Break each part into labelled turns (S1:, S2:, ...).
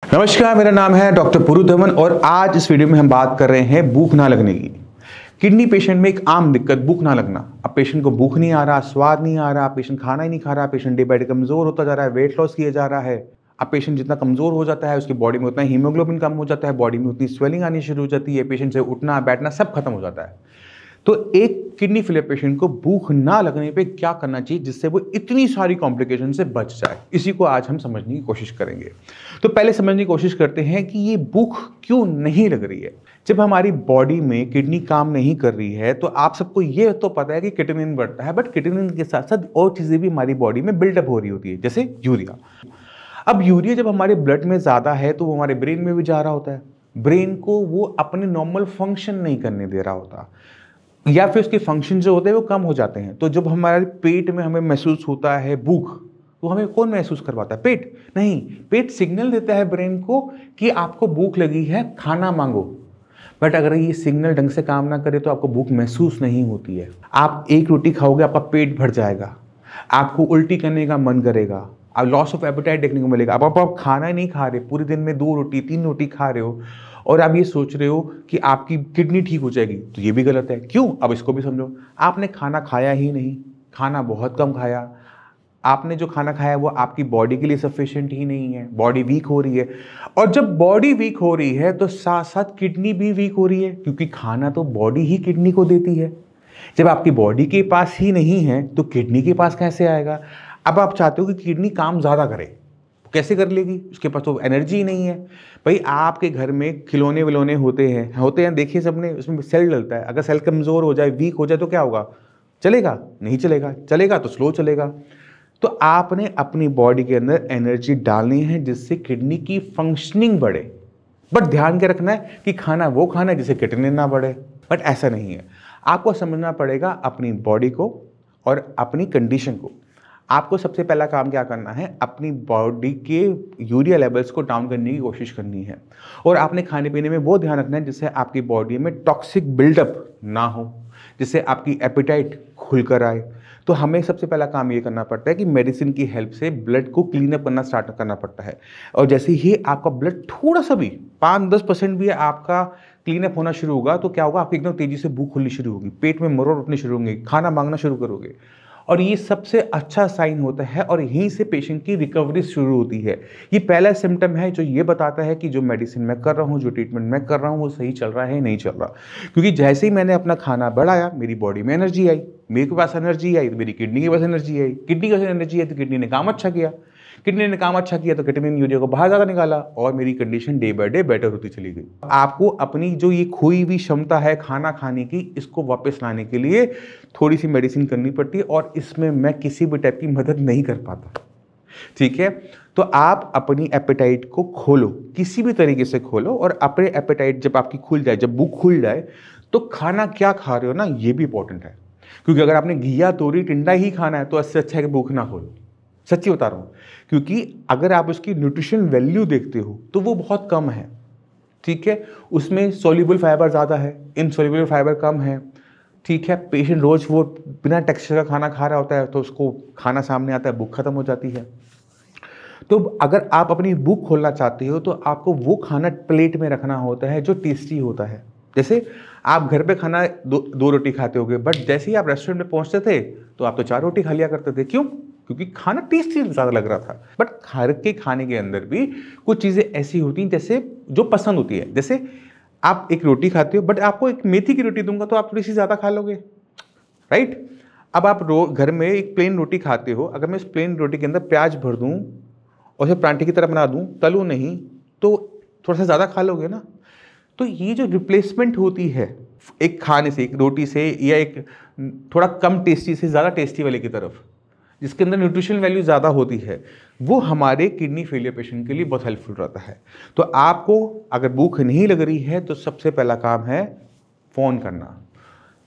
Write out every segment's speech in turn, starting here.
S1: नमस्कार, मेरा नाम है डॉक्टर पुरु धवन और आज इस वीडियो में हम बात कर रहे हैं भूख ना लगने की। किडनी पेशेंट में एक आम दिक्कत भूख ना लगना। अब पेशेंट को भूख नहीं आ रहा, स्वाद नहीं आ रहा, पेशेंट खाना ही नहीं खा रहा, पेशेंट डे बाय डे कमजोर होता जा रहा है, वेट लॉस किया जा रहा है। अब पेशेंट जितना कमजोर हो जाता है उसकी बॉडी में उतना हीमोग्लोबिन कम हो जाता है, बॉडी में उतनी स्वेलिंग आनी शुरू हो जाती है, पेशेंट से उठना बैठना सब खत्म हो जाता है। तो एक किडनी फेलियर पेशेंट को भूख ना लगने पे क्या करना चाहिए जिससे वो इतनी सारी कॉम्प्लिकेशन से बच जाए, इसी को आज हम समझने की कोशिश करेंगे। तो पहले समझने की कोशिश करते हैं कि ये भूख क्यों नहीं लग रही है। जब हमारी बॉडी में किडनी काम नहीं कर रही है तो आप सबको ये तो पता है कि क्रिएटिनिन बढ़ता है, बट क्रिएटिनिन के साथ साथ और चीजें भी हमारी बॉडी में बिल्डअप हो रही होती है, जैसे यूरिया। अब यूरिया जब हमारे ब्लड में ज्यादा है तो वो हमारे ब्रेन में भी जा रहा होता है, ब्रेन को वो अपने नॉर्मल फंक्शन नहीं करने दे रहा होता, या फिर उसके फंक्शन जो होते हैं वो कम हो जाते हैं। तो जब हमारे पेट में हमें महसूस होता है भूख, तो हमें कौन महसूस करवाता है? पेट नहीं, पेट सिग्नल देता है ब्रेन को कि आपको भूख लगी है, खाना मांगो। बट अगर ये सिग्नल ढंग से काम ना करे तो आपको भूख महसूस नहीं होती है। आप एक रोटी खाओगे, आपका पेट भर जाएगा, आपको उल्टी करने का मन करेगा, आप लॉस ऑफ एपेटाइट देखने को मिलेगा। अब आप खाना ही नहीं खा रहे, पूरे दिन में 2 रोटी 3 रोटी खा रहे हो और आप ये सोच रहे हो कि आपकी किडनी ठीक हो जाएगी, तो ये भी गलत है। क्यों? अब इसको भी समझो। आपने खाना खाया ही नहीं, खाना बहुत कम खाया, आपने जो खाना खाया वो आपकी बॉडी के लिए सफिशिएंट ही नहीं है, बॉडी वीक हो रही है। और जब बॉडी वीक हो रही है तो साथ साथ किडनी भी वीक हो रही है, क्योंकि खाना तो बॉडी ही किडनी को देती है। जब आपकी बॉडी के पास ही नहीं है तो किडनी के पास कैसे आएगा? अब आप चाहते हो कि किडनी काम ज़्यादा करे, कैसे कर लेगी? उसके पास तो एनर्जी ही नहीं है। भाई आपके घर में खिलौने विलौने होते हैं, देखिए सबने, उसमें सेल डलता है। अगर सेल कमज़ोर हो जाए, वीक हो जाए तो क्या होगा? चलेगा? नहीं चलेगा, चलेगा तो स्लो चलेगा। तो आपने अपनी बॉडी के अंदर एनर्जी डालनी है जिससे किडनी की फंक्शनिंग बढ़े। बट ध्यान के रखना है कि खाना वो खाना है जिससे किडनी ना बढ़े, बट ऐसा नहीं है। आपको समझना पड़ेगा अपनी बॉडी को और अपनी कंडीशन को। आपको सबसे पहला काम क्या करना है? अपनी बॉडी के यूरिया लेवल्स को डाउन करने की कोशिश करनी है, और आपने खाने पीने में वो ध्यान रखना है जिससे आपकी बॉडी में टॉक्सिक बिल्डअप ना हो, जिससे आपकी एपेटाइट खुलकर आए। तो हमें सबसे पहला काम ये करना पड़ता है कि मेडिसिन की हेल्प से ब्लड को क्लीन अप करना स्टार्ट करना पड़ता है। और जैसे ही आपका ब्लड थोड़ा सा भी 5-10% भी आपका क्लीन अप होना शुरू होगा तो क्या होगा? आपकी एकदम तेजी से भूख खुलनी शुरू होगी, पेट में मरोड़ उठने शुरू होंगे, खाना मांगना शुरू करोगे, और ये सबसे अच्छा साइन होता है और यहीं से पेशेंट की रिकवरी शुरू होती है। ये पहला सिम्टम है जो ये बताता है कि जो मेडिसिन मैं कर रहा हूँ, जो ट्रीटमेंट मैं कर रहा हूँ वो सही चल रहा है नहीं चल रहा। क्योंकि जैसे ही मैंने अपना खाना बढ़ाया, मेरी बॉडी में एनर्जी आई, मेरे पास एनर्जी आई तो मेरी किडनी के पास एनर्जी आई, किडनी के पास एनर्जी आई तो किडनी ने काम अच्छा किया, किडनी ने काम अच्छा किया तो क्रिएटिनिन यूरिया को बाहर ज़्यादा निकाला और मेरी condition day by day better होती चली गई। आपको अपनी जो ये खोई हुई क्षमता है खाना खाने की, इसको वापस लाने के लिए थोड़ी सी मेडिसिन करनी पड़ती है, और इसमें मैं किसी भी टाइप की मदद नहीं कर पाता। ठीक है? तो आप अपनी एपेटाइट को खोलो, किसी भी तरीके से खोलो, और अपने एपेटाइट जब आपकी खुल जाए, जब भूख खुल जाए, तो खाना क्या खा रहे हो ना, ये भी इंपॉर्टेंट है। क्योंकि अगर आपने घिया तोरी टिंडा ही खाना है तो इससे अच्छा है कि भूख ना खोलो। सच्ची बता रहा हूँ, क्योंकि अगर आप उसकी न्यूट्रिशन वैल्यू देखते हो तो वो बहुत कम है। ठीक है? उसमें सॉल्युबल फाइबर ज़्यादा है, इनसॉल्युबल फाइबर कम है। ठीक है? पेशेंट रोज वो बिना टेक्सचर का खाना खा रहा होता है तो उसको खाना सामने आता है, भूख खत्म हो जाती है। तो अगर आप अपनी भूख खोलना चाहते हो तो आपको वो खाना प्लेट में रखना होता है जो टेस्टी होता है। जैसे आप घर पे खाना दो रोटी खाते होगे, बट जैसे ही आप रेस्टोरेंट में पहुंचते थे तो आप तो 4 रोटी खा लिया करते थे। क्यों? क्योंकि खाना टेस्टी ज़्यादा लग रहा था। बट घर के खाने के अंदर भी कुछ चीज़ें ऐसी होती हैं जैसे जो पसंद होती है। जैसे आप एक रोटी खाते हो, बट आपको एक मेथी की रोटी दूंगा तो आप थोड़ी सी ज़्यादा खा लोगे, राइट? अब आप घर में एक प्लेन रोटी खाते हो, अगर मैं इस प्लेन रोटी के अंदर प्याज भर दूँ और उसे परांठे की तरह बना दूँ, तलूँ नहीं, तो थोड़ा सा ज़्यादा खा लोगे ना। तो ये जो रिप्लेसमेंट होती है एक खाने से, एक रोटी से, या एक थोड़ा कम टेस्टी से ज़्यादा टेस्टी वाले की तरफ, जिसके अंदर न्यूट्रिशन वैल्यू ज़्यादा होती है, वो हमारे किडनी फेलियर पेशेंट के लिए बहुत हेल्पफुल रहता है। तो आपको अगर भूख नहीं लग रही है तो सबसे पहला काम है फ़ोन करना।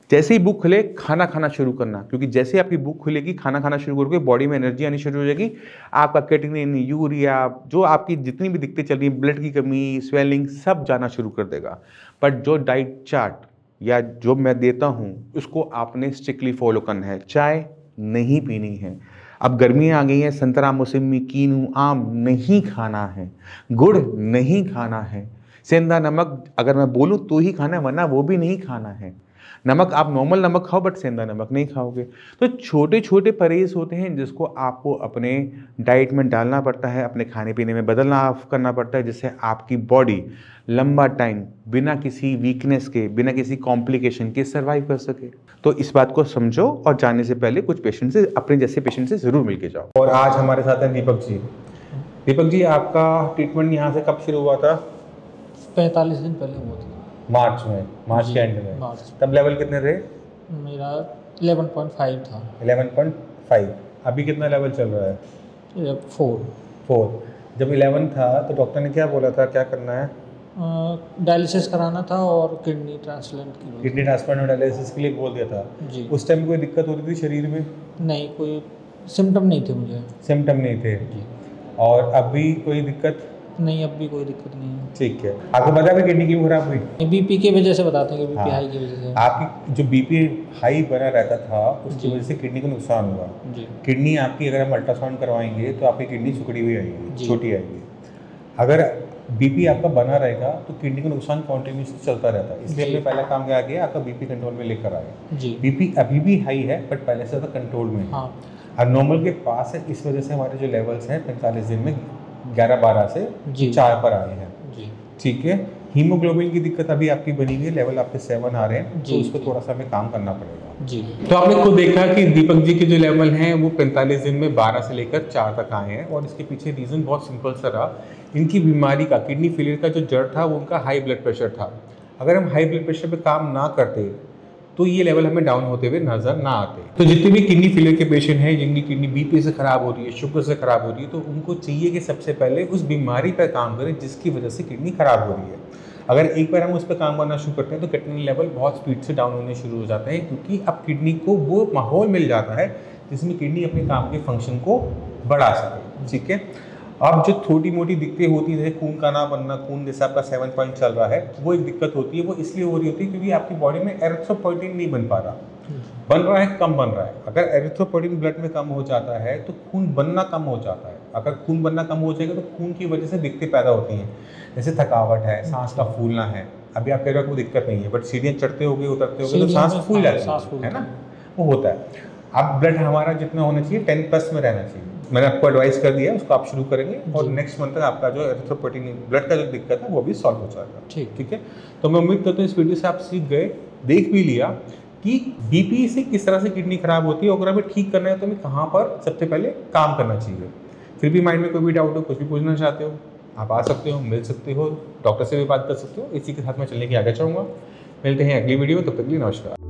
S1: जैसे ही भूख खुले खाना खाना शुरू करना, क्योंकि जैसे ही आपकी भूख खुलेगी खाना खाना शुरू करोगे, बॉडी में एनर्जी आनी शुरू हो जाएगी, आपका क्रिएटिनिन, यूरिया, जो आपकी जितनी भी दिक्कतें चल रही हैं, ब्लड की कमी, स्वेलिंग, सब जाना शुरू कर देगा। बट जो डाइट चार्ट या जो मैं देता हूँ उसको आपने स्ट्रिक्टली फॉलो करना है। चाय नहीं पीनी है, अब गर्मियाँ आ गई हैं, संतरा, मौसमी, कीनू, आम नहीं खाना है, गुड़ नहीं खाना है, सेंधा नमक अगर मैं बोलूँ तो ही खाना है, वरना वो भी नहीं खाना है। नमक आप नॉर्मल नमक खाओ बट सेंधा नमक नहीं खाओगे। तो छोटे छोटे परहेज होते हैं जिसको आपको अपने डाइट में डालना पड़ता है, अपने खाने पीने में बदलना करना पड़ता है, जिससे आपकी बॉडी लंबा टाइम बिना किसी वीकनेस के, बिना किसी कॉम्प्लिकेशन के सर्वाइव कर सके। तो इस बात को समझो और जाने से पहले कुछ पेशेंट से, अपने जैसे पेशेंट से ज़रूर मिल के जाओ। और आज हमारे साथ हैं दीपक जी। दीपक जी, आपका ट्रीटमेंट यहाँ से कब शुरू हुआ था?
S2: 45 दिन पहले हुआ था।
S1: मार्च में, मार्च के एंड में।
S2: मार्च।
S1: तब लेवल कितने थे?
S2: मेरा 11.5 था।
S1: 11.5। अभी कितना लेवल चल रहा है?
S2: 4।
S1: जब 11 था तो डॉक्टर ने क्या बोला था, क्या करना है?
S2: डायलिसिस कराना था और किडनी ट्रांसप्लांट की।
S1: किडनी ट्रांसप्लांट और डायलिसिस के लिए बोल दिया था
S2: जी।
S1: उस टाइम कोई दिक्कत हो रही थी शरीर में?
S2: नहीं, कोई सिम्टम नहीं थे मुझे।
S1: सिम्टम नहीं थे
S2: जी।
S1: और अभी कोई दिक्कत
S2: नहीं, अब भी कोई दिक्कत नहीं है।
S1: ठीक है। आपको पता है किडनी क्यों खराब हुई?
S2: बीपी की वजह से बताते हैं कि बीपी
S1: हाँ।
S2: हाई की वजह से।
S1: आपकी जो बीपी हाई बना रहता था उसकी
S2: जी।
S1: वजह से किडनी को नुकसान हुआ।
S2: जी।
S1: किडनी आपकी, अगर हम अल्ट्रासाउंड करवाएंगे तो आपकी किडनी सिकुड़ी हुई आएगी,
S2: जी।
S1: छोटी आएगी। अगर बीपी आपका बना रहेगा तो किडनी का नुकसान कॉन्टिन्यूसली चलता रहता है। इसलिए
S2: जी।
S1: हमने पहला काम क्या किया, आपका बीपी कंट्रोल में लेकर आए।
S2: जी।
S1: बीपी अभी भी हाई है बट पहले से ज़्यादा कंट्रोल में है।
S2: हाँ।
S1: और नॉर्मल के पास है, इस वजह से हमारे जो लेवल्स हैं 45 दिन में 11-12 से
S2: जी।
S1: 4 पर आए हैं।
S2: जी।
S1: ठीक है। हीमोग्लोबिन की दिक्कत अभी आपकी बनी हुई है, लेवल आपके 7 आ रहे हैं, तो
S2: जी।
S1: उस पर थोड़ा सा हमें काम करना पड़ेगा।
S2: जी।
S1: तो आपने खुद देखा कि दीपक जी के जो लेवल हैं वो 45 दिन में 12 से लेकर 4 तक आए हैं और इसके पीछे रीज़न बहुत सिंपल सा रहा। इनकी बीमारी का, किडनी फेलियर का जो जड़ था वो उनका हाई ब्लड प्रेशर था। अगर हम हाई ब्लड प्रेशर पे काम ना करते तो ये लेवल हमें डाउन होते हुए नजर ना आते। तो जितने भी किडनी फेलियर के पेशेंट हैं जिनकी किडनी बीपी से खराब हो रही है, शुगर से खराब हो रही है, तो उनको चाहिए कि सबसे पहले उस बीमारी पर काम करें जिसकी वजह से किडनी खराब हो रही है। अगर एक बार हम उस पर काम करना शुरू करते हैं तो किडनी लेवल बहुत स्पीड से डाउन होने शुरू हो जाते हैं, क्योंकि अब किडनी को वो माहौल मिल जाता है जिसमें किडनी अपने काम के फंक्शन को बढ़ा सके। ठीक है। अब जो छोटी मोटी दिक्कतें होती हैं, जैसे खून का ना बनना, खून जैसे आपका 7 पॉइंट चल रहा है, वो एक दिक्कत होती है। वो इसलिए हो रही होती है क्योंकि आपकी बॉडी में एरिथ्रोपोइटिन नहीं बन पा रहा, बन रहा है, कम बन रहा है। अगर एरिथ्रोपोइटिन ब्लड में कम हो जाता है तो खून बनना कम हो जाता है। अगर खून बनना कम हो जाएगा तो खून की वजह से दिक्कतें पैदा होती हैं, जैसे थकावट है, सांस का फूलना है। अभी आप कह रहे हो कोई दिक्कत नहीं है, बट सीढ़ियाँ चढ़ते होगे, उतरते होगे तो सांस फूल जाती है ना, वो होता है। अब ब्लड हमारा जितना होना चाहिए 10+ में रहना चाहिए। मैंने आपको एडवाइस कर दिया है, उसको आप शुरू करेंगे और नेक्स्ट मंथ तक आपका जो एरिथ्रोपोइटिन ब्लड का जो दिक्कत है वो भी सॉल्व हो जाएगा। ठीक है। तो मैं उम्मीद करता हूँ इस वीडियो से आप सीख गए, देख भी लिया कि बीपी से किस तरह से किडनी खराब होती है और अगर हमें ठीक करना है तो हमें कहाँ पर सबसे पहले काम करना चाहिए। फिर भी माइंड में कोई भी डाउट हो, कुछ भी पूछना चाहते हो, आप आ सकते हो, मिल सकते हो, डॉक्टर से भी बात कर सकते हो। इसी के साथ मैं चलने की आगे चाहूँगा। मिलते हैं अगली वीडियो में, तब तक के लिए नमस्कार।